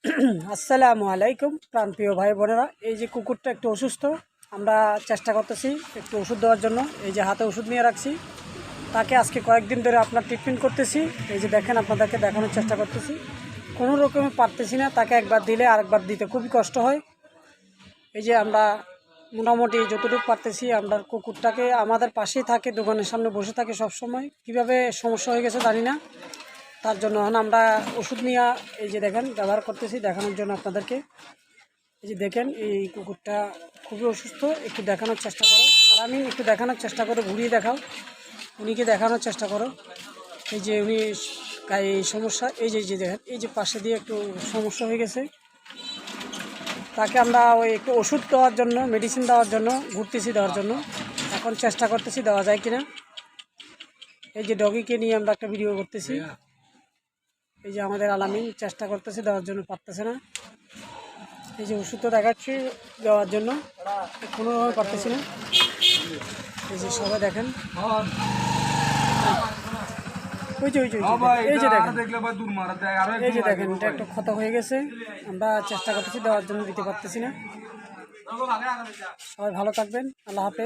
আসসালামু আলাইকুম প্রাণপ্রিয় ভাই বোনেরা। এই যে কুকুরটা একটু অসুস্থ, আমরা চেষ্টা করতেছি একটু ওষুধ দেওয়ার জন্য। এই যে হাতে ওষুধ নিয়ে রাখছি, তাকে আজকে কয়েকদিন ধরে আপনার ট্রিটমেন্ট করতেছি। এই যে দেখেন, আপনাদেরকে দেখানোর চেষ্টা করতেছি। কোনো রকমে পারতেছি না, তাকে একবার দিলে আরেকবার দিতে খুবই কষ্ট হয়। এই যে আমরা মোটামুটি যতটুকু পারতেছি, আমরা কুকুরটাকে আমাদের পাশেই থাকে, দোকানের সামনে বসে থাকে সব সময়। কীভাবে সমস্যা হয়ে গেছে জানি না, তার জন্য এখন আমরা ওষুধ নিয়ে এই যে দেখেন ব্যবহার করতেছি দেখানোর জন্য আপনাদেরকে। এই যে দেখেন, এই কুকুরটা খুবই অসুস্থ, একটু দেখানোর চেষ্টা করো। আর আমি একটু দেখানোর চেষ্টা করো, ঘুরিয়ে দেখাও, উনিকে দেখানোর চেষ্টা করো। এই যে উনি এই সমস্যা, এই যে দেখেন, এই যে পাশে দিয়ে একটু সমস্যা হয়ে গেছে, তাকে আমরা ওই একটু ওষুধ দেওয়ার জন্য, মেডিসিন দেওয়ার জন্য ঘুরতেছি, দেওয়ার জন্য এখন চেষ্টা করতেছি দেওয়া যায় কিনা। এই যে ডগিকে নিয়ে আমরা একটা ভিডিও করতেছি। এই যে আমাদের আলামিন চেষ্টা করতেছে দেওয়ার জন্য, পারতেছে না। এই যে ওষুধ তো দেখাচ্ছি দেওয়ার জন্য, কোনোভাবে পারতেছি না। এই যে সবাই দেখেন, ওই যে এই যে দেখেন, এই যে দেখেন, এটা একটু ক্ষত হয়ে গেছে। আমরা চেষ্টা করতেছি দেওয়ার জন্য, দিতে পারতেছি না। সবাই ভালো থাকবেন, আল্লাহ হাফেজ।